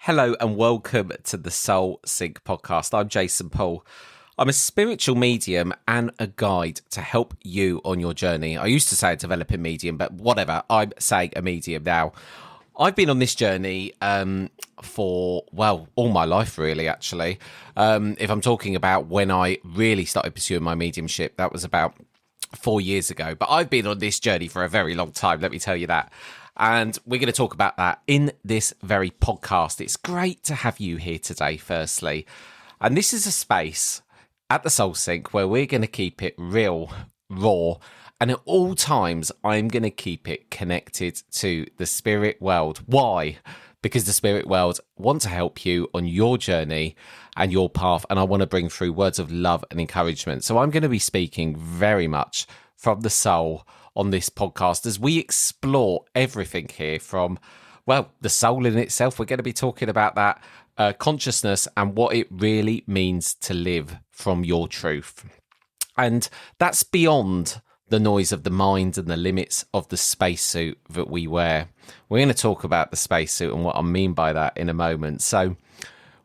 Hello and welcome to the Soul Sync podcast. I'm Jason Paul. I'm a spiritual medium and a guide to help you on your journey. I used to say a developing medium, but whatever, I'm saying a medium now. I've been on this journey for, all my life really, actually. If I'm talking about when I really started pursuing my mediumship, that was about 4 years ago. But I've been on this journey for a very long time, let me tell you that. And we're going to talk about that in this very podcast. It's great to have you here today, firstly. And this is a space at the Soul Sync where we're going to keep it real, raw, and at all times, I'm going to keep it connected to the spirit world. Why? Because the spirit world want to help you on your journey and your path, and I want to bring through words of love and encouragement. So I'm going to be speaking very much from the soul on this podcast as we explore everything here from, the soul in itself. We're going to be talking about that consciousness and what it really means to live from your truth. And that's beyond the noise of the mind and the limits of the spacesuit that we wear. We're going to talk about the spacesuit and what I mean by that in a moment. So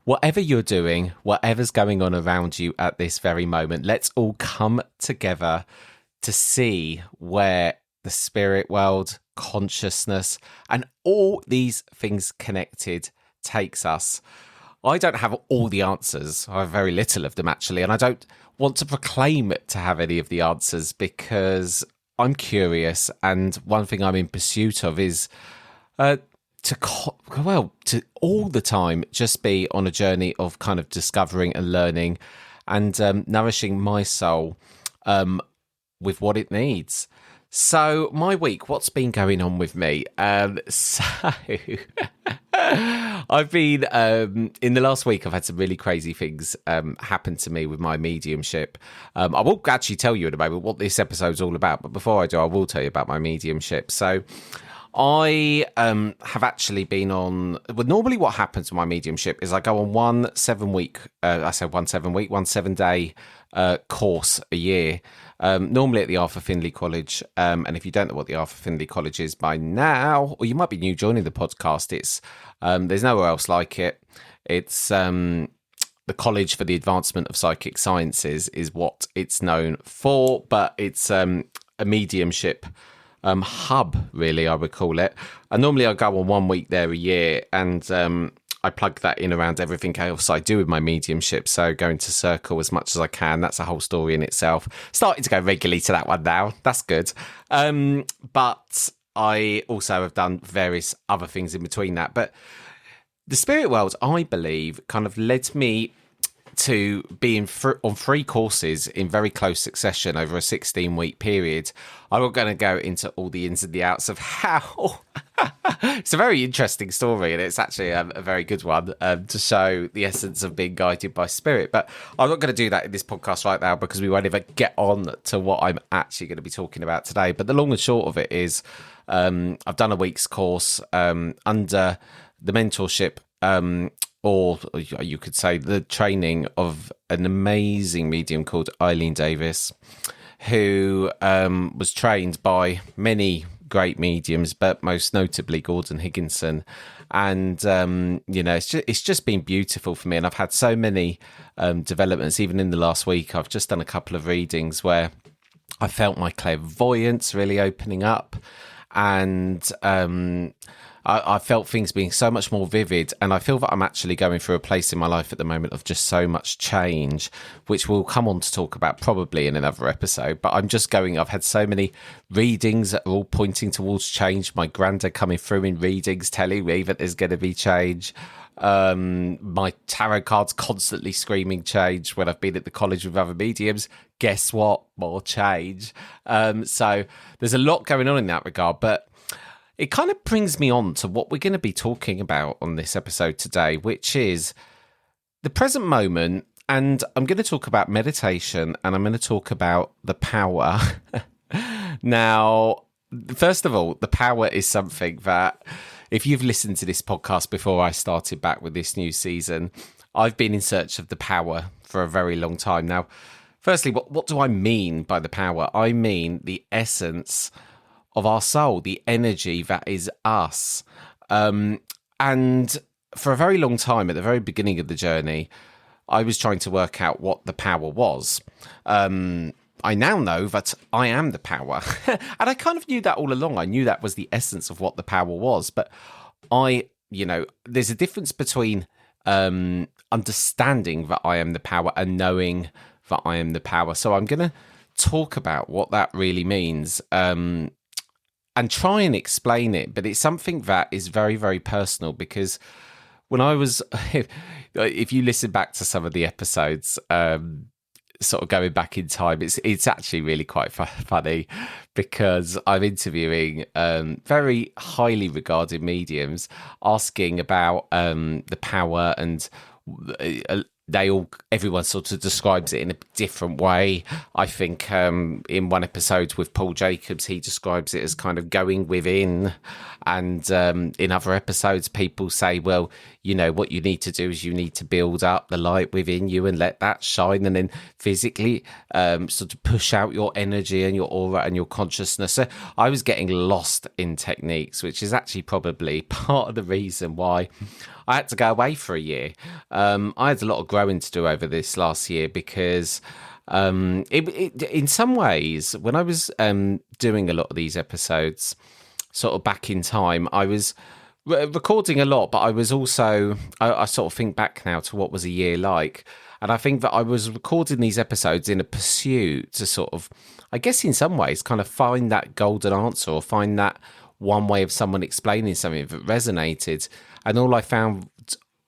whatever you're doing, whatever's going on around you at this very moment, let's all come together to see where the spirit world, consciousness, and all these things connected takes us. I don't have all the answers. I have very little of them, actually, and I don't want to proclaim to have any of the answers because I'm curious, and one thing I'm in pursuit of is to all the time just be on a journey of kind of discovering and learning and nourishing my soul with what it needs. So my week, what's been going on with me? I've been in the last week, I've had some really crazy things happen to me with my mediumship. I will actually tell you in a moment what this episode's all about, but before I do, I will tell you about my mediumship. So I have actually been on, normally what happens with my mediumship is I go on one 7 day course a year, normally at the Arthur Findlay College. And if you don't know what the Arthur Findlay College is by now, or you might be new joining the podcast, it's there's nowhere else like it. It's the College for the Advancement of Psychic Sciences is what it's known for, but it's a mediumship hub, really, I would call it. And normally I go on 1 week there a year, and I plug that in around everything else I do with my mediumship. So going to Circle as much as I can, that's a whole story in itself. Starting to go regularly to that one now, that's good. But I also have done various other things in between that. But the spirit world, I believe, kind of led me to being on 3 courses in very close succession over a 16-week period. I'm not going to go into all the ins and the outs of how. It's a very interesting story, and it's actually a very good one to show the essence of being guided by spirit. But I'm not going to do that in this podcast right now because we won't ever get on to what I'm actually going to be talking about today. But the long and short of it is I've done a week's course under the mentorship or you could say the training of an amazing medium called Eileen Davies, who was trained by many great mediums, but most notably Gordon Higginson. And, it's just been beautiful for me. And I've had so many developments, even in the last week. I've just done a couple of readings where I felt my clairvoyance really opening up. And I felt things being so much more vivid, and I feel that I'm actually going through a place in my life at the moment of just so much change, which we'll come on to talk about probably in another episode. But I've had so many readings that are all pointing towards change. My granddad coming through in readings telling me that there's going to be change. My tarot cards constantly screaming change when I've been at the college with other mediums. Guess what? More change. So there's a lot going on in that regard, but it kind of brings me on to what we're going to be talking about on this episode today, which is the present moment. And I'm going to talk about meditation, and I'm going to talk about the power. Now, first of all, the power is something that, if you've listened to this podcast before I started back with this new season, I've been in search of the power for a very long time. Now, firstly, what do I mean by the power? I mean the essence of our soul, the energy that is us. And for a very long time, at the very beginning of the journey, I was trying to work out what the power was. I now know that I am the power. And I kind of knew that all along. I knew that was the essence of what the power was. But there's a difference between understanding that I am the power and knowing that I am the power. So I'm going to talk about what that really means and try and explain it. But it's something that is very, very personal, because when I was, if you listen back to some of the episodes, sort of going back in time, it's actually really quite funny, because I'm interviewing very highly regarded mediums, asking about the power, and everyone sort of describes it in a different way. I think in one episode with Paul Jacobs, he describes it as kind of going within, and in other episodes, people say, well, what you need to do is you need to build up the light within you and let that shine, and then physically sort of push out your energy and your aura and your consciousness. So I was getting lost in techniques, which is actually probably part of the reason why I had to go away for a year. I had a lot of growing to do over this last year, because in some ways, when I was doing a lot of these episodes, sort of back in time, I was recording a lot, but I was also, I sort of think back now to what was a year like. And I think that I was recording these episodes in a pursuit to sort of, I guess in some ways, kind of find that golden answer, or find that one way of someone explaining something that resonated. And all I found,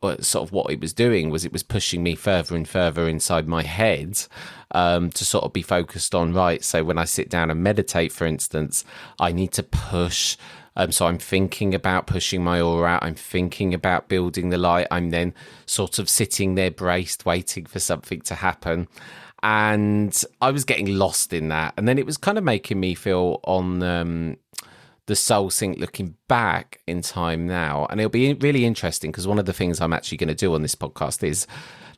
sort of what it was doing, was it was pushing me further and further inside my head to sort of be focused on, right, so when I sit down and meditate, for instance, I need to push. So I'm thinking about pushing my aura out. I'm thinking about building the light. I'm then sort of sitting there braced, waiting for something to happen. And I was getting lost in that. And then it was kind of making me feel on the soul sync looking back in time now. And it'll be really interesting, because one of the things I'm actually going to do on this podcast is,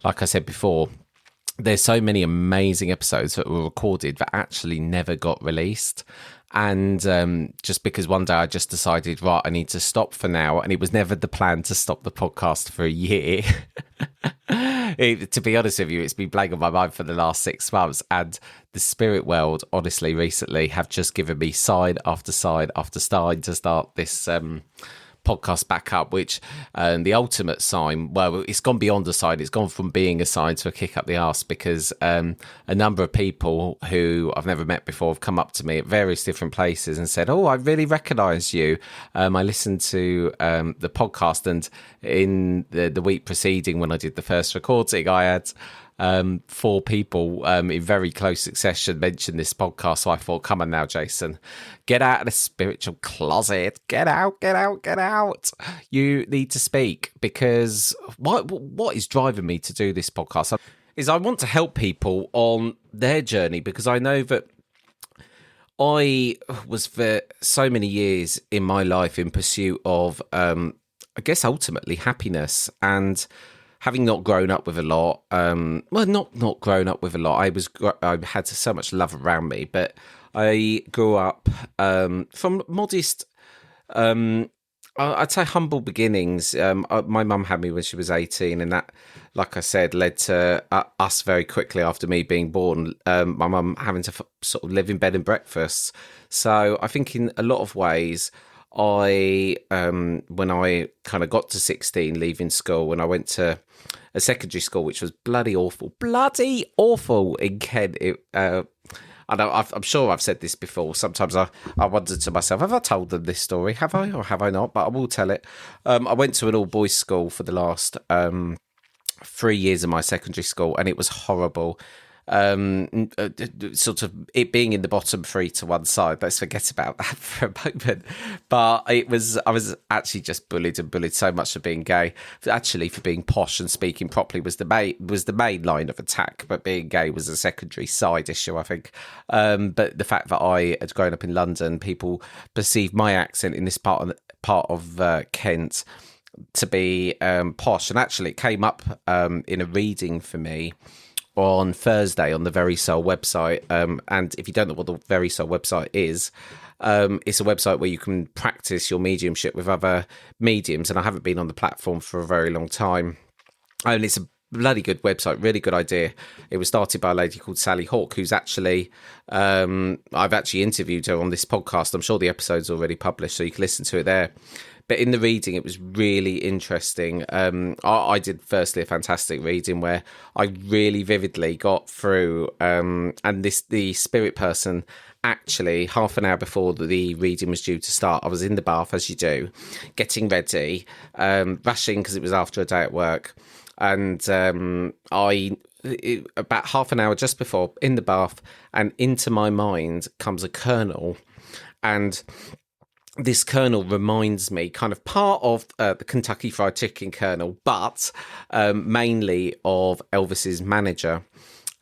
like I said before, there's so many amazing episodes that were recorded that actually never got released. And just because one day I just decided, right, I need to stop for now. And it was never the plan to stop the podcast for a year. To be honest with you, it's been playing on my mind for the last 6 months. And the spirit world, honestly, recently have just given me sign after sign after sign to start this podcast back up, which the ultimate sign, well, it's gone beyond a sign. It's gone from being a sign to a kick up the arse, because a number of people who I've never met before have come up to me at various different places and said, oh, I really recognise you. I listened to the podcast, and in the week preceding, when I did the first recording, I had 4 people in very close succession mentioned this podcast. So I thought, come on now, Jason, get out of the spiritual closet. Get out. You need to speak, because what is driving me to do this podcast is I want to help people on their journey, because I know that I was for so many years in my life in pursuit of, I guess, ultimately happiness. And having not grown up with a lot, not grown up with a lot. I had so much love around me, but I grew up from modest, I'd say humble beginnings. My mum had me when she was 18, and that, like I said, led to us very quickly after me being born, my mum having to sort of live in bed and breakfast. So I think in a lot of ways, when I kind of got to 16, leaving school, when I went to a secondary school, which was bloody awful in Kent. I'm sure I've said this before. Sometimes I wonder to myself, have I told them this story? Have I, or have I not? But I will tell it. I went to an all-boys school for the last 3 years of my secondary school, and it was horrible. Sort of it being in the bottom 3 to one side, let's forget about that for a moment. But I was actually just bullied so much for being gay. Actually, for being posh and speaking properly was the main line of attack, but being gay was a secondary side issue, I think. But the fact that I had grown up in London, people perceived my accent in this part of Kent to be posh, and actually it came up in a reading for me on Thursday on the Very Soul website. And if you don't know what the Very Soul website is, it's a website where you can practice your mediumship with other mediums. And I haven't been on the platform for a very long time. And it's a bloody good website, really good idea. It was started by a lady called Sally Hawke, who's actually, I've actually interviewed her on this podcast. I'm sure the episode's already published, so you can listen to it there. But in the reading, it was really interesting. I did firstly a fantastic reading where I really vividly got through, and the spirit person, actually, half an hour before the reading was due to start, I was in the bath, as you do, getting ready, rushing because it was after a day at work. And about half an hour just before, in the bath, and into my mind comes a kernel. And this kernel reminds me, kind of part of the Kentucky Fried Chicken kernel, but mainly of Elvis's manager.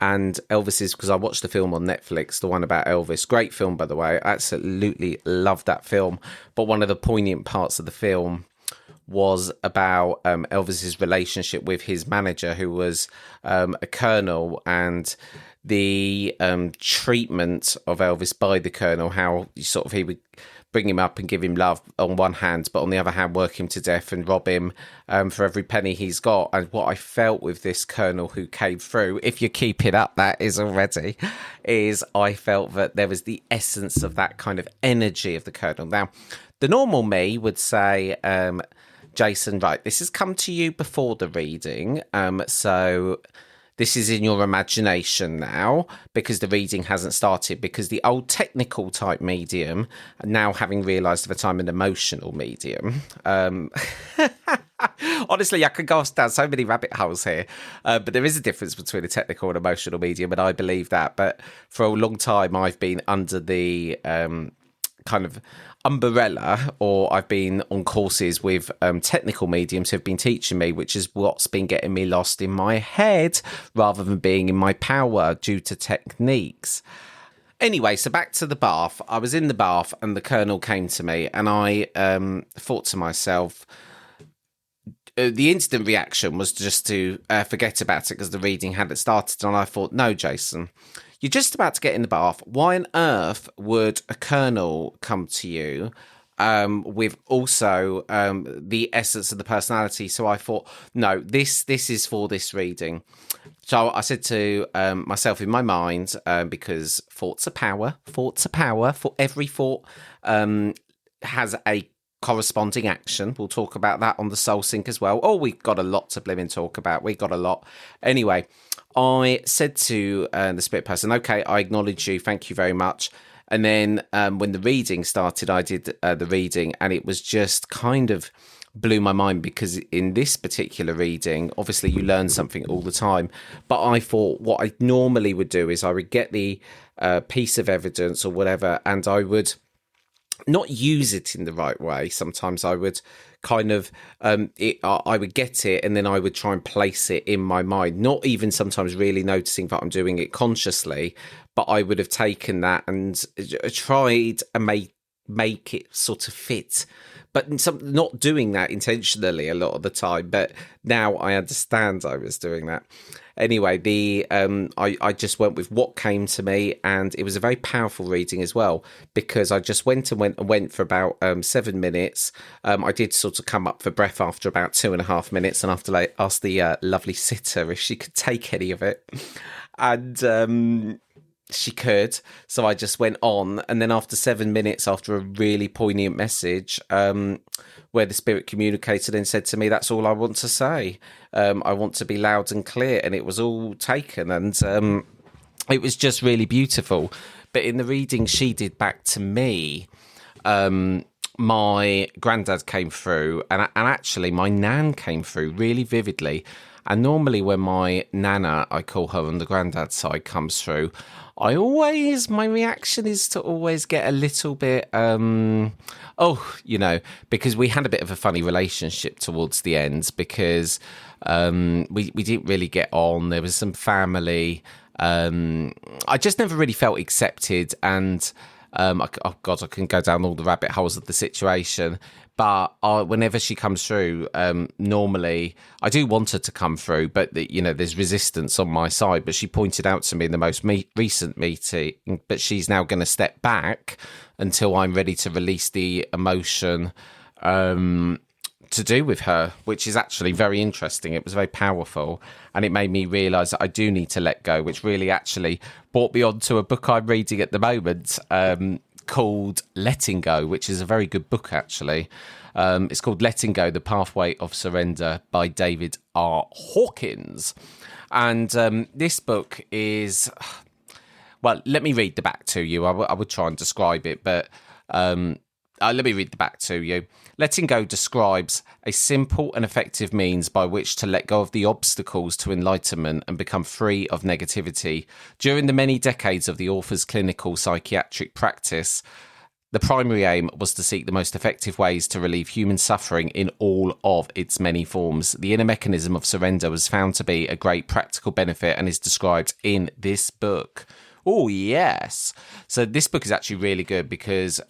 And Elvis's, because I watched the film on Netflix, the one about Elvis. Great film, by the way. I absolutely loved that film. But one of the poignant parts of the film was about Elvis's relationship with his manager, who was a colonel, and the treatment of Elvis by the colonel, how he would bring him up and give him love on one hand, but on the other hand work him to death and rob him for every penny he's got. And what I felt with this colonel who came through, if you keep it up, that is already, is I felt that there was the essence of that kind of energy of the colonel. Now, the normal me would say, Jason, right, this has come to you before the reading, so this is in your imagination now, because the reading hasn't started, because the old technical type medium, now having realised that I'm an emotional medium, honestly, I could go down so many rabbit holes here, but there is a difference between a technical and emotional medium, and I believe that. But for a long time, I've been under the kind of umbrella, or I've been on courses with technical mediums who have been teaching me, which is what's been getting me lost in my head rather than being in my power due to techniques. Anyway, so back to the bath. I was in the bath and the colonel came to me, and I thought to myself, the instant reaction was just to forget about it because the reading hadn't started. And I thought, no, Jason, you're just about to get in the bath. Why on earth would a colonel come to you with also the essence of the personality? So I thought, no, this is for this reading. So I said to myself in my mind, because thoughts are power, for every thought has a corresponding action. We'll talk about that on the Soul Sync as well. Oh, we've got a lot to blimmin' talk about. We got a lot. Anyway, I said to the spirit person, okay, I acknowledge you. Thank you very much. And then when the reading started, I did the reading, and it was just kind of blew my mind, because in this particular reading, obviously you learn something all the time. But I thought what I normally would do is I would get the piece of evidence or whatever, and I would not use it in the right way. Sometimes I would kind of I would get it, and then I would try and place it in my mind, not even sometimes really noticing that I'm doing it consciously, but I would have taken that and tried and make it sort of fit, but not doing that intentionally a lot of the time. But now I understand I was doing that. Anyway, I just went with what came to me, and it was a very powerful reading as well, because I just went for about 7 minutes. I did sort of come up for breath after about 2.5 minutes, and after asked the lovely sitter if she could take any of it, and she could. So I just went on, and then after 7 minutes, after a really poignant message, where the spirit communicated and said to me, that's all I want to say. I want to be loud and clear. And it was all taken, and it was just really beautiful. But in the reading she did back to me, my granddad came through, and actually my nan came through really vividly. And normally when my nana, I call her on the granddad side, comes through, my reaction is to always get a little bit, because we had a bit of a funny relationship towards the end, because we didn't really get on. There was some family. I just never really felt accepted, and Oh God, I can go down all the rabbit holes of the situation. But whenever she comes through, normally I do want her to come through, but there's resistance on my side. But she pointed out to me in the most recent meeting, but she's now going to step back until I'm ready to release the emotion to do with her, which is actually very interesting. It was very powerful, and it made me realise that I do need to let go, which really actually brought me on to a book I'm reading at the moment, called Letting Go, which is a very good book, actually. It's called Letting Go, The Pathway of Surrender by David R. Hawkins. And this book is... Well, let me read the back to you. I would try and describe it, but let me read the back to you. Letting Go describes a simple and effective means by which to let go of the obstacles to enlightenment and become free of negativity. During the many decades of the author's clinical psychiatric practice, the primary aim was to seek the most effective ways to relieve human suffering in all of its many forms. The inner mechanism of surrender was found to be a great practical benefit and is described in this book. Oh, yes. So this book is actually really good because...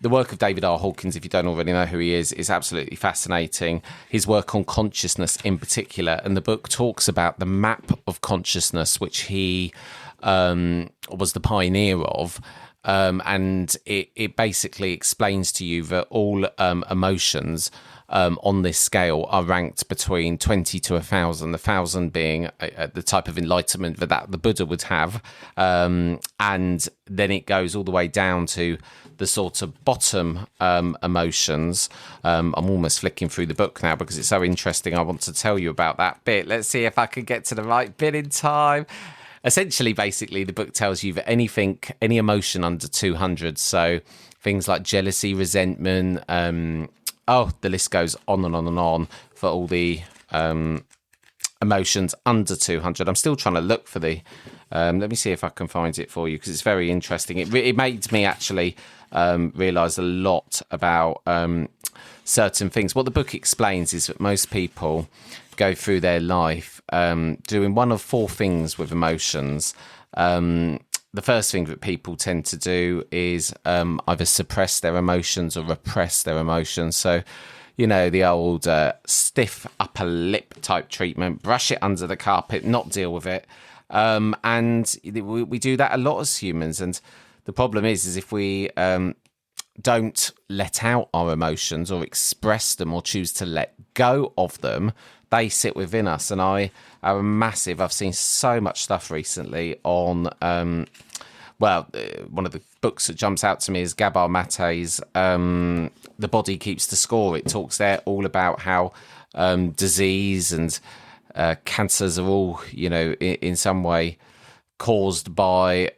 the work of David R. Hawkins, if you don't already know who he is absolutely fascinating. His work on consciousness in particular, and the book talks about the map of consciousness, which he was the pioneer of, and it basically explains to you that all emotions on this scale are ranked between 20 to 1,000, 1,000 being the type of enlightenment that the Buddha would have, and then it goes all the way down to the sort of bottom emotions. I'm almost flicking through the book now because it's so interesting. I want to tell you about that bit. Let's see if I can get to the right bit in time. Essentially, basically, the book tells you that any emotion under 200, so things like jealousy, resentment, the list goes on and on and on for all the emotions under 200. I'm still trying to look for the... let me see if I can find it for you because it's very interesting. It made me actually realise a lot about certain things. What the book explains is that most people go through their life doing one of four things with emotions. The first thing that people tend to do is either suppress their emotions or repress their emotions. So, the old stiff upper lip type treatment, brush it under the carpet, not deal with it. And we do that a lot as humans. And the problem is if we don't let out our emotions or express them or choose to let go of them, they sit within us. And I've seen so much stuff recently on, one of the books that jumps out to me is Gabor Mate's The Body Keeps the Score. It talks there all about how disease and cancers are all, in some way caused by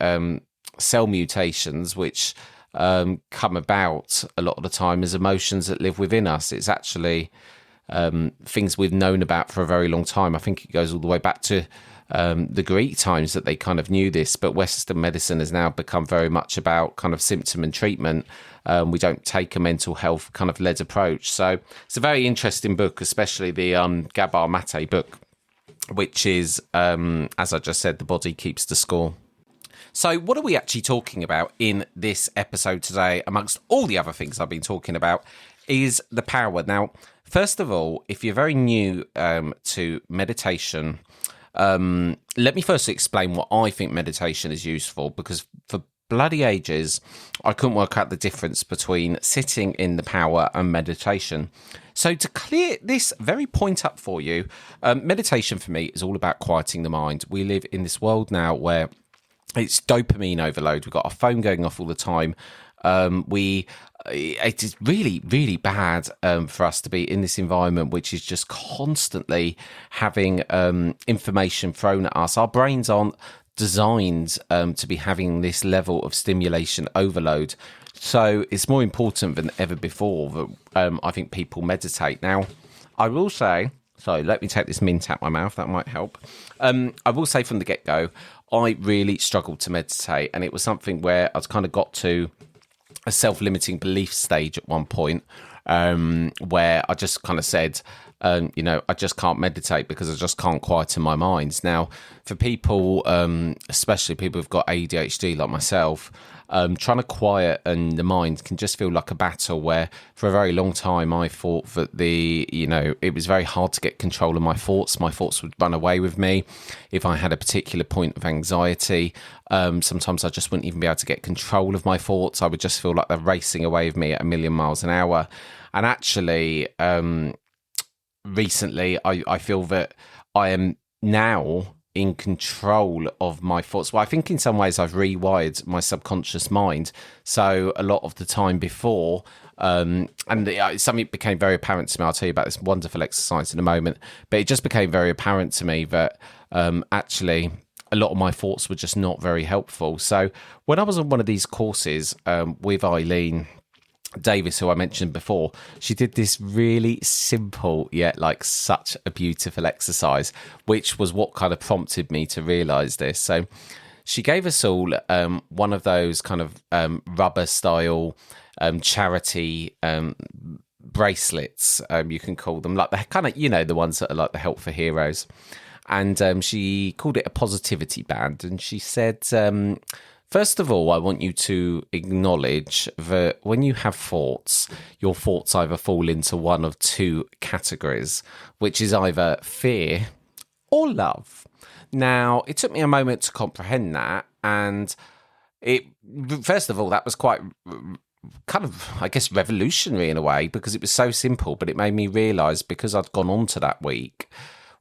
cell mutations, which come about a lot of the time as emotions that live within us. It's actually things we've known about for a very long time. I think it goes all the way back to the Greek times that they kind of knew this, but Western medicine has now become very much about kind of symptom and treatment. We don't take a mental health kind of led approach. So it's a very interesting book, especially the Gabor Mate book, which is, as I just said, The Body Keeps the Score. So what are we actually talking about in this episode today, amongst all the other things I've been talking about, is the power. Now, first of all, if you're very new to meditation, let me first explain what I think meditation is used for, because for bloody ages, I couldn't work out the difference between sitting in the power and meditation. So to clear this very point up for you, meditation for me is all about quieting the mind. We live in this world now where it's dopamine overload. We've got our phone going off all the time. It is really, really bad for us to be in this environment, which is just constantly having information thrown at us. Our brains aren't designed to be having this level of stimulation overload. So it's more important than ever before that I think people meditate. Now, I will say, sorry, let me take this mint out my mouth. That might help. I will say from the get-go, I really struggled to meditate, and it was something where I've kind of got to a self-limiting belief stage at one point, where I just kind of said, I just can't meditate because I just can't quieten my mind. Now, for people, especially people who've got ADHD like myself, trying to quieten the mind can just feel like a battle, where for a very long time I thought that it was very hard to get control of my thoughts. My thoughts would run away with me. If I had a particular point of anxiety, sometimes I just wouldn't even be able to get control of my thoughts. I would just feel like they're racing away with me at a million miles an hour. And actually, recently, I feel that I am now in control of my thoughts. Well, I think in some ways I've rewired my subconscious mind. So a lot of the time before, something became very apparent to me. I'll tell you about this wonderful exercise in a moment, but it just became very apparent to me that actually a lot of my thoughts were just not very helpful. So when I was on one of these courses with Eileen Davies, who I mentioned before, she did this really simple yet like such a beautiful exercise, which was what kind of prompted me to realize this. So she gave us all one of those kind of rubber style charity bracelets, you can call them, like the kind of, the ones that are like the Help for Heroes. And she called it a positivity band. And she said, first of all, I want you to acknowledge that when you have thoughts, your thoughts either fall into one of two categories, which is either fear or love. Now, it took me a moment to comprehend that. And first of all, that was quite kind of, I guess, revolutionary in a way, because it was so simple, but it made me realise, because I'd gone on to that week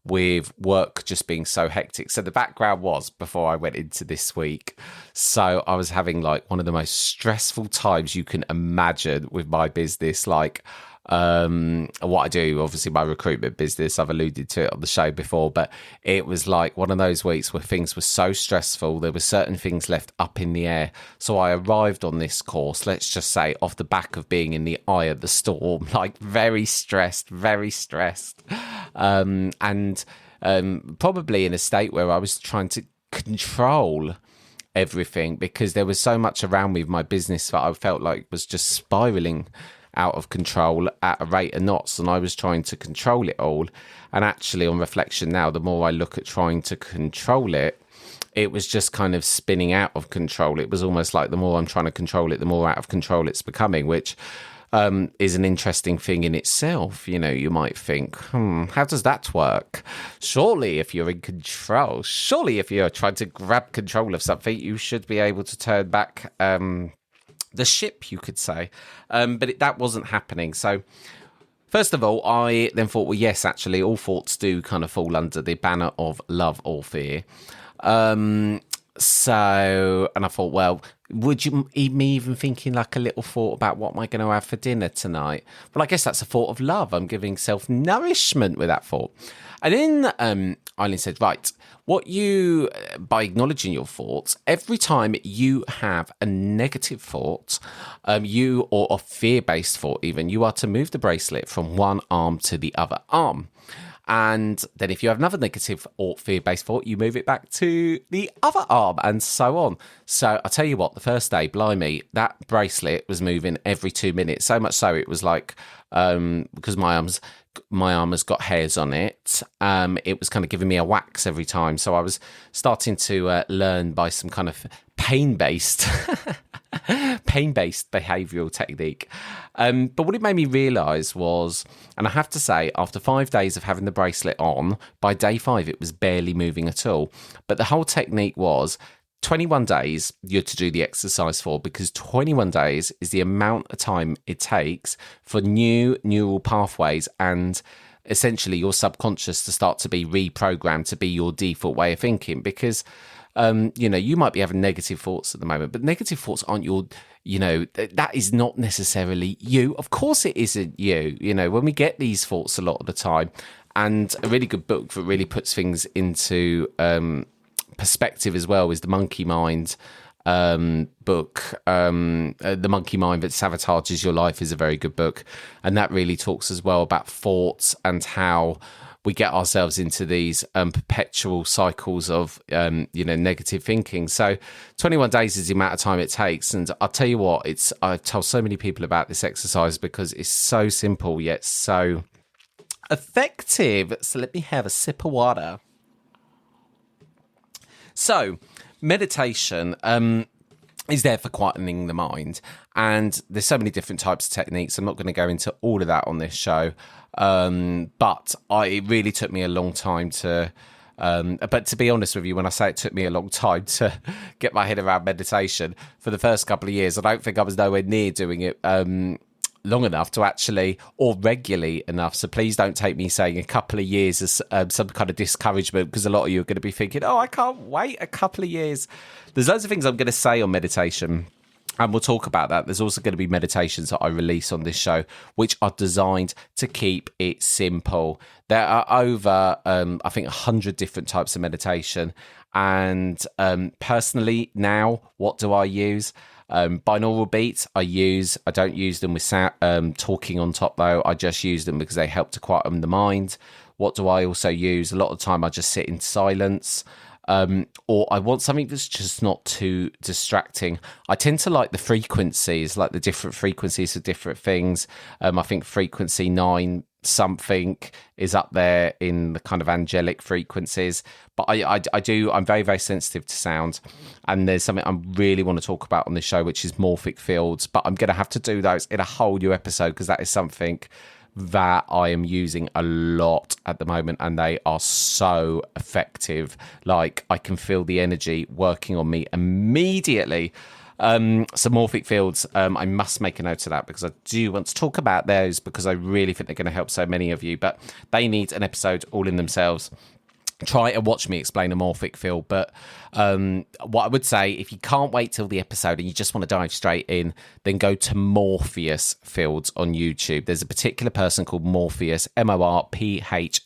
with work just being so hectic. So the background was, before I went into this week, so I was having like one of the most stressful times you can imagine with my business, like what I do, obviously my recruitment business. I've alluded to it on the show before, but it was like one of those weeks where things were so stressful. There were certain things left up in the air. So I arrived on this course, let's just say, off the back of being in the eye of the storm, like very stressed, and probably in a state where I was trying to control everything, because there was so much around me with my business that I felt like was just spiraling out of control at a rate of knots, and I was trying to control it all. And actually, on reflection now, the more I look at trying to control it, it was just kind of spinning out of control. It was almost like the more I'm trying to control it, the more out of control it's becoming, which is an interesting thing in itself. You might think, how does that work? Surely if you're in control, surely if you're trying to grab control of something, you should be able to turn back the ship, you could say. But that wasn't happening. So first of all, I then thought, well, yes, actually, all thoughts do kind of fall under the banner of love or fear. And I thought, well, would you me even thinking like a little thought about what am I going to have for dinner tonight? Well, I guess that's a thought of love. I'm giving self-nourishment with that thought. And then Eileen said, right, by acknowledging your thoughts, every time you have a negative thought, or a fear-based thought even, you are to move the bracelet from one arm to the other arm. And then if you have another negative or fear-based thought, you move it back to the other arm, and so on. So I'll tell you what, the first day, blimey, that bracelet was moving every 2 minutes. So much so it was like, because my arm has got hairs on it, it was kind of giving me a wax every time. So I was starting to learn by some kind of pain-based behavioural technique. But what it made me realise was, and I have to say, after 5 days of having the bracelet on, by day 5 it was barely moving at all. But the whole technique was 21 days you're to do the exercise for, because 21 days is the amount of time it takes for new neural pathways and essentially your subconscious to start to be reprogrammed to be your default way of thinking. Because you might be having negative thoughts at the moment, but negative thoughts aren't your, that is not necessarily you. Of course it isn't you. When we get these thoughts a lot of the time, and a really good book that really puts things into perspective as well is the Monkey Mind book. The Monkey Mind That Sabotages Your Life is a very good book, and that really talks as well about thoughts and how we get ourselves into these perpetual cycles of negative thinking. So 21 days is the amount of time it takes, and I'll tell you what, I've told so many people about this exercise because it's so simple yet so effective. So let me have a sip of water. So meditation is there for quietening the mind, and there's so many different types of techniques. I'm not going to go into all of that on this show, but it really took me a long time to but to be honest with you, when I say it took me a long time to get my head around meditation, for the first couple of years, I don't think I was nowhere near doing it long enough to actually, or regularly enough. So please don't take me saying a couple of years as some kind of discouragement, because a lot of you are going to be thinking, oh, I can't wait a couple of years. There's loads of things I'm going to say on meditation, and we'll talk about that. There's also going to be meditations that I release on this show, which are designed to keep it simple. There are over, I think, 100 different types of meditation. And personally now, what do I use? Binaural beats I don't use them with talking on top, though. I just use them because they help to quieten the mind. What do I also use? A lot of the time I just sit in silence, or I want something that's just not too distracting. I tend to like the frequencies, like the different frequencies of different things. I think frequency 9 something is up there in the kind of angelic frequencies, but I'm very, very sensitive to sound, and there's something I really want to talk about on this show, which is morphic fields, but I'm going to have to do those in a whole new episode, because that is something that I am using a lot at the moment, and they are so effective. Like, I can feel the energy working on me immediately. So morphic fields, I must make a note of that, because I do want to talk about those, because I really think they're going to help so many of you, but they need an episode all in themselves. Try and watch me explain a morphic field. But what I would say, if you can't wait till the episode and you just want to dive straight in, then go to Morpheus Fields on YouTube. There's a particular person called Morpheus, Morpheus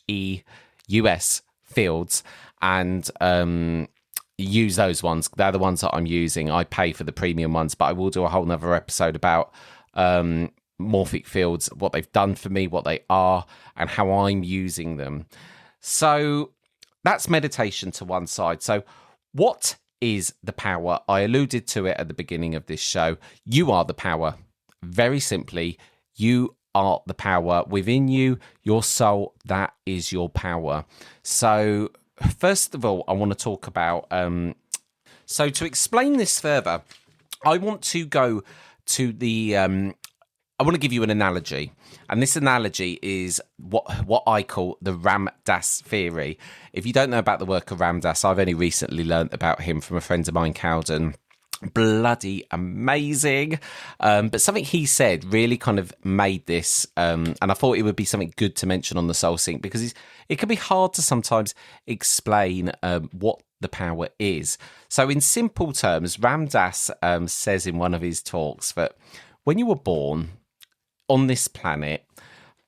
Fields, and use those ones. They're the ones that I'm using. I pay for the premium ones, but I will do a whole nother episode about morphic fields, what they've done for me, what they are, and how I'm using them. So that's meditation to one side. So what is the power? I alluded to it at the beginning of this show. You are the power. Very simply, you are the power within you, your soul. That is your power. So first of all, I want to talk about, so to explain this further, I want to go to I want to give you an analogy. And this analogy is what I call the Ram Dass theory. If you don't know about the work of Ram Dass, I've only recently learnt about him from a friend of mine, Cowden. Bloody amazing. But something he said really kind of made this, and I thought it would be something good to mention on the Soul Sync, because it can be hard to sometimes explain what the power is. So in simple terms, Ram Dass says in one of his talks that when you were born on this planet,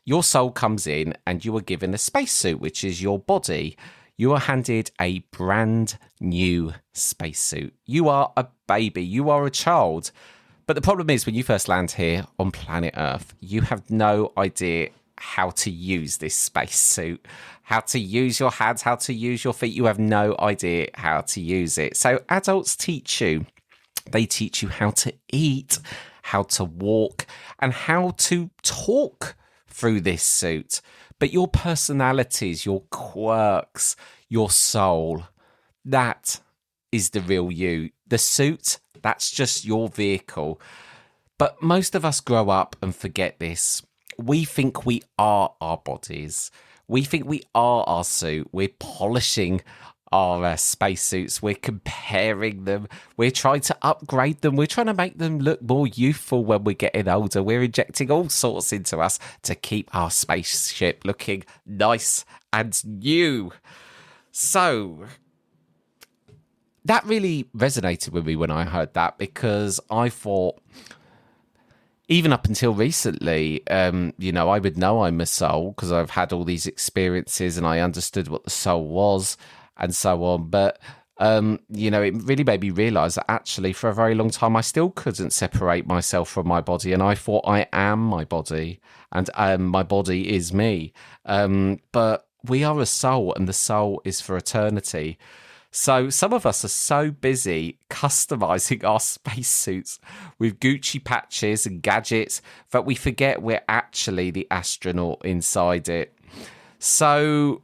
your soul comes in and you are given a spacesuit, which is your body. You are handed a brand new spacesuit. You are a baby. You are a child. But the problem is, when you first land here on planet Earth, you have no idea how to use this spacesuit, how to use your hands, how to use your feet. You have no idea how to use it. So adults teach you. They teach you how to eat, how to walk, and how to talk through this suit. But your personalities, your quirks, your soul, that is the real you. The suit, that's just your vehicle. But most of us grow up and forget this. We think we are our bodies. We think we are our suit. We're polishing our spacesuits. We're comparing them. We're trying to upgrade them. We're trying to make them look more youthful when we're getting older. We're injecting all sorts into us to keep our spaceship looking nice and new. So that really resonated with me when I heard that, because I thought, even up until recently, I would know I'm a soul because I've had all these experiences and I understood what the soul was and so on. But, it really made me realise that actually for a very long time I still couldn't separate myself from my body, and I thought I am my body and my body is me. But we are a soul, and the soul is for eternity. So some of us are so busy customizing our spacesuits with Gucci patches and gadgets that we forget we're actually the astronaut inside it. So,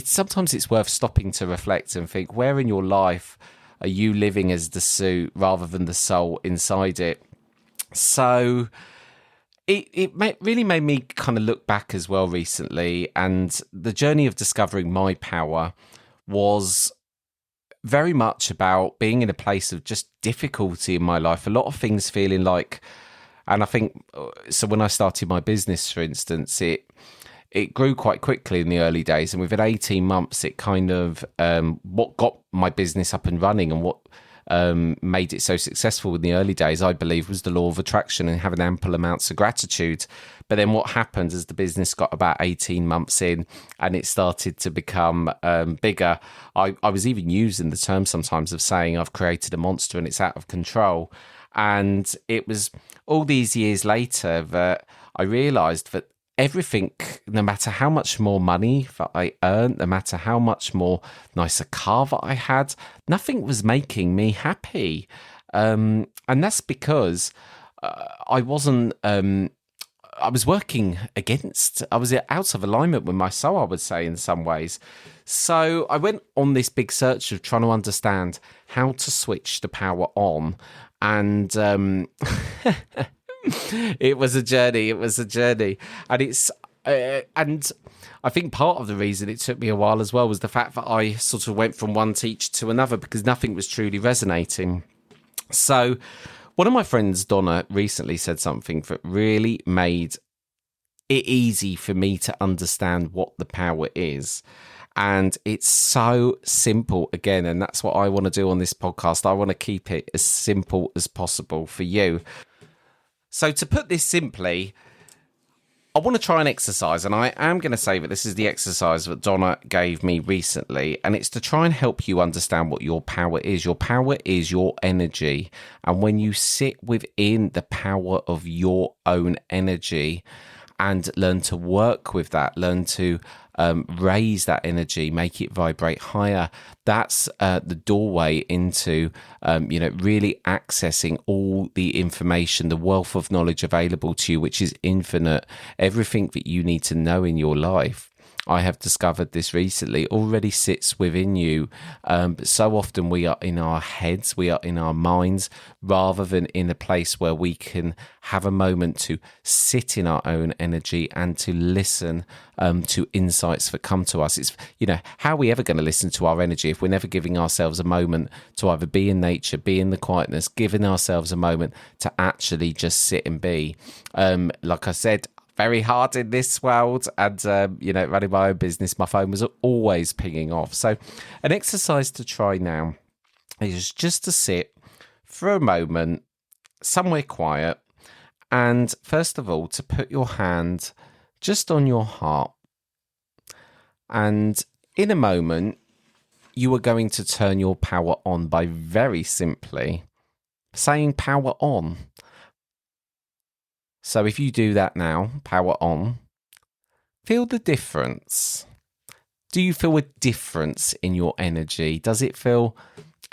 sometimes it's worth stopping to reflect and think, where in your life are you living as the suit rather than the soul inside it? So really made me kind of look back as well recently, and the journey of discovering my power was very much about being in a place of just difficulty in my life. A lot of things feeling like, and I think, so when I started my business, for instance, it grew quite quickly in the early days, and within 18 months, it kind of, what got my business up and running and what made it so successful in the early days, I believe, was the law of attraction and having ample amounts of gratitude. But then what happened as the business got about 18 months in and it started to become bigger, I was even using the term sometimes of saying I've created a monster and it's out of control. And it was all these years later that I realised that everything, no matter how much more money that I earned, no matter how much more nicer car that I had, nothing was making me happy. And that's because I wasn't, I was working against, I was out of alignment with my soul, I would say, in some ways. So I went on this big search of trying to understand how to switch the power on. And it was a journey. And and I think part of the reason it took me a while as well was the fact that I sort of went from one teacher to another because nothing was truly resonating. So one of my friends, Donna, recently said something that really made it easy for me to understand what the power is. And it's so simple again, and that's what I want to do on this podcast. I want to keep it as simple as possible for you. So to put this simply, I want to try an exercise, and I am going to say that this is the exercise that Donna gave me recently, and it's to try and help you understand what your power is. Your power is your energy, and when you sit within the power of your own energy and learn to work with that, learn to raise that energy, make it vibrate higher, that's the doorway into really accessing all the information, the wealth of knowledge available to you, which is infinite. Everything that you need to know in your life, I have discovered this recently, already sits within you. But so often we are in our heads, we are in our minds, rather than in a place where we can have a moment to sit in our own energy and to listen to insights that come to us. It's, how are we ever going to listen to our energy if we're never giving ourselves a moment to either be in nature, be in the quietness, giving ourselves a moment to actually just sit and be? Like I said, very hard in this world, and running my own business, my phone was always pinging off. So an exercise to try now is just to sit for a moment somewhere quiet, and first of all to put your hand just on your heart, and in a moment you are going to turn your power on by very simply saying power on. So if you do that now, power on, feel the difference. Do you feel a difference in your energy? Does it feel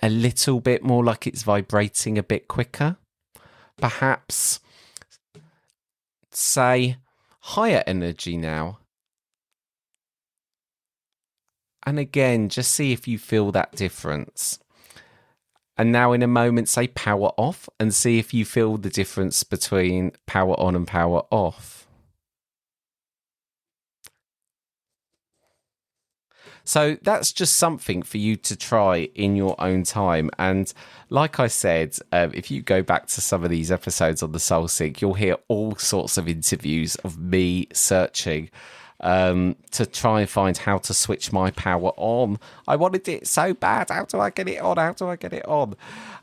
a little bit more like it's vibrating a bit quicker? Perhaps say higher energy now. And again, just see if you feel that difference. And now in a moment, say power off and see if you feel the difference between power on and power off. So that's just something for you to try in your own time. And like I said, if you go back to some of these episodes on the Soul Sync, you'll hear all sorts of interviews of me searching to try and find how to switch my power on. I wanted it so bad. How do I get it on?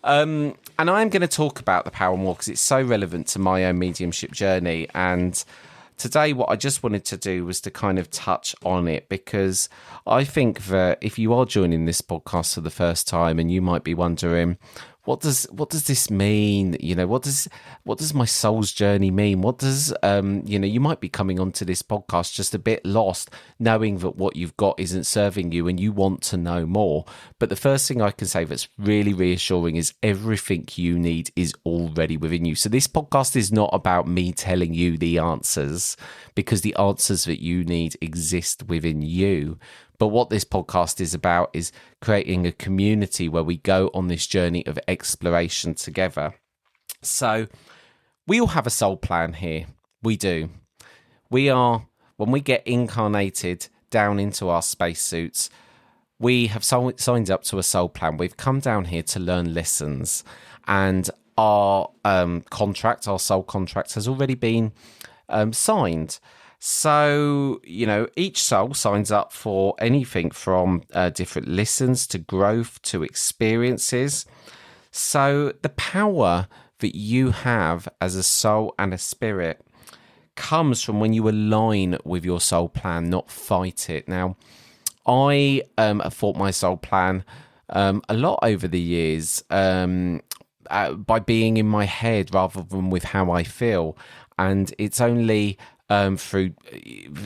And I'm going to talk about the power more because it's so relevant to my own mediumship journey. And today, what I just wanted to do was to kind of touch on it, because I think that if you are joining this podcast for the first time and you might be wondering, what does this mean? What does my soul's journey mean? What does you might be coming onto this podcast just a bit lost, knowing that what you've got isn't serving you and you want to know more. But the first thing I can say that's really reassuring is everything you need is already within you. So this podcast is not about me telling you the answers, because the answers that you need exist within you. But what this podcast is about is creating a community where we go on this journey of exploration together. So we all have a soul plan here. We do. When we get incarnated down into our spacesuits, we have signed up to a soul plan. We've come down here to learn lessons. And our our soul contract has already been signed. So, each soul signs up for anything from different lessons to growth to experiences. So the power that you have as a soul and a spirit comes from when you align with your soul plan, not fight it. Now, I have fought my soul plan a lot over the years by being in my head rather than with how I feel. And it's only through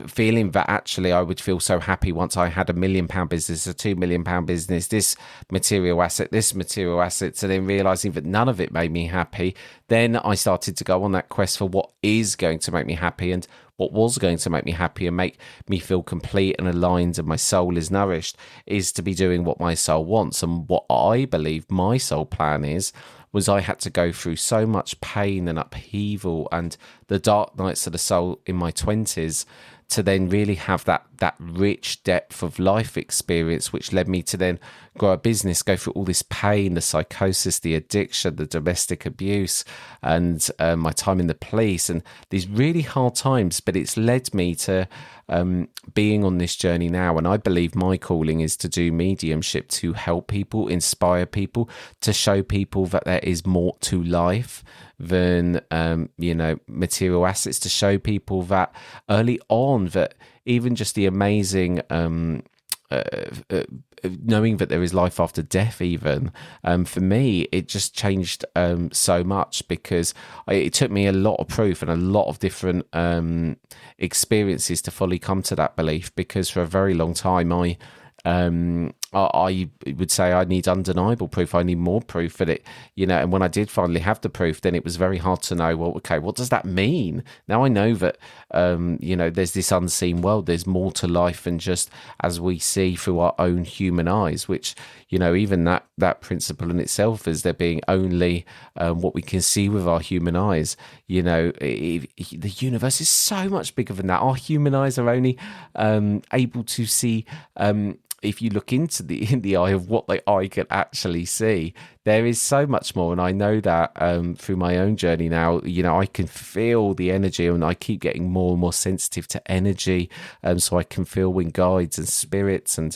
feeling that actually I would feel so happy once I had £1 million business, a £2 million business, this material asset, and then realizing that none of it made me happy. Then I started to go on that quest for what is going to make me happy, and what was going to make me happy and make me feel complete and aligned and my soul is nourished is to be doing what my soul wants. And what I believe my soul plan was I had to go through so much pain and upheaval and the dark nights of the soul in my 20s to then really have that rich depth of life experience, which led me to then grow a business, go through all this pain, the psychosis, the addiction, the domestic abuse, and my time in the police, and these really hard times. But it's led me to being on this journey now. And I believe my calling is to do mediumship, to help people, inspire people, to show people that there is more to life than material assets, to show people that early on that even just the amazing knowing that there is life after death, even for me it just changed so much, because it took me a lot of proof and a lot of different experiences to fully come to that belief, because for a very long time I would say I need undeniable proof. I need more proof that it, and when I did finally have the proof, then it was very hard to know, well, okay, what does that mean? Now I know that, there's this unseen world. There's more to life than just as we see through our own human eyes, which, even that principle in itself is there being only what we can see with our human eyes. The universe is so much bigger than that. Our human eyes are only able to see if you look into the eye of what the eye can actually see. There is so much more, and I know that through my own journey now. I can feel the energy, and I keep getting more and more sensitive to energy, so I can feel when guides and spirits and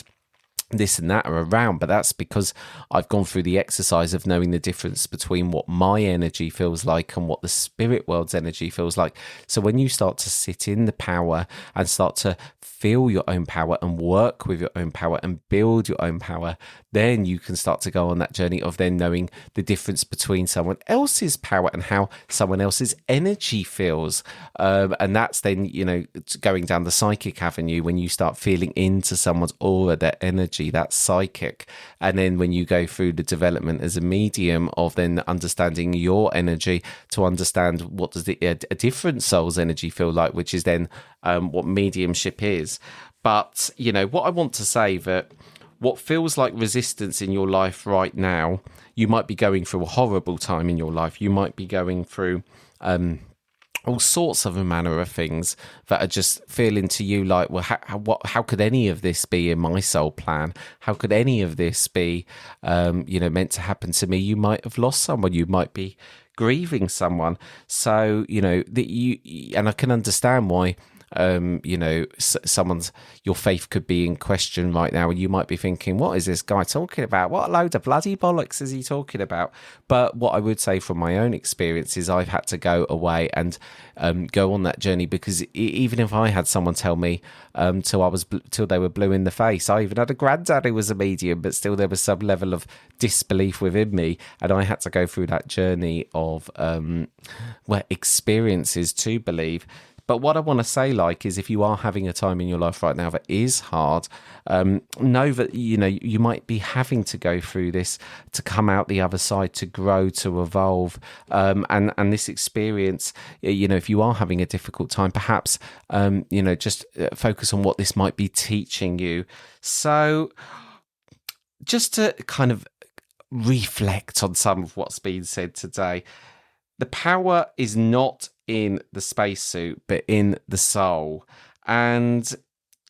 this and that are around. But that's because I've gone through the exercise of knowing the difference between what my energy feels like and what the spirit world's energy feels like. So when you start to sit in the power and start to feel your own power and work with your own power and build your own power, then you can start to go on that journey of then knowing the difference between someone else's power and how someone else's energy feels. And that's then, going down the psychic avenue when you start feeling into someone's aura, their energy, that's psychic. And then when you go through the development as a medium of then understanding your energy to understand what does a different soul's energy feel like, which is then what mediumship is. But, what I want to say that what feels like resistance in your life right now, you might be going through a horrible time in your life. You might be going through all sorts of a manner of things that are just feeling to you like, well, how could any of this be in my soul plan? How could any of this be, meant to happen to me? You might have lost someone. You might be grieving someone. So, and I can understand why your faith could be in question right now, and you might be thinking, what is this guy talking about? What a load of bloody bollocks is he talking about? But what I would say from my own experience is I've had to go away and go on that journey, because even if I had someone tell me till they were blue in the face, I even had a granddad who was a medium, but still there was some level of disbelief within me, and I had to go through that journey of experiences to believe. But what I want to say, is if you are having a time in your life right now that is hard, know that, you might be having to go through this to come out the other side, to grow, to evolve. And this experience, if you are having a difficult time, perhaps, just focus on what this might be teaching you. So just to kind of reflect on some of what's been said today, the power is not in the spacesuit, but in the soul. And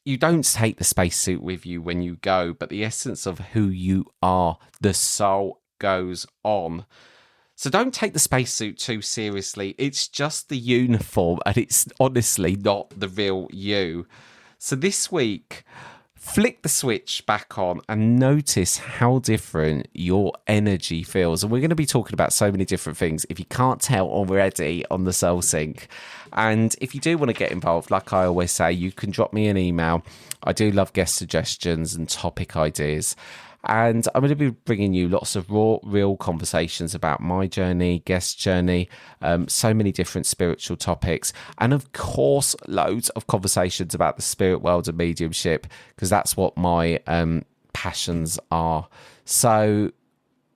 you don't take the spacesuit with you when you go, but the essence of who you are, the soul, goes on. So don't take the spacesuit too seriously. It's just the uniform, and it's honestly not the real you. So this week, flick the switch back on and notice how different your energy feels. And we're going to be talking about so many different things, if you can't tell already, on the Soul Sync. And if you do want to get involved, like I always say, you can drop me an email. I do love guest suggestions and topic ideas. And I'm going to be bringing you lots of raw, real conversations about my journey, guest journey, so many different spiritual topics. And of course, loads of conversations about the spirit world and mediumship, because that's what my passions are. So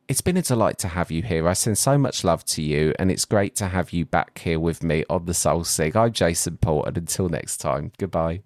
it's been a delight to have you here. I send so much love to you, and it's great to have you back here with me on the Soul Sync. I'm Jason Paul, and until next time, goodbye.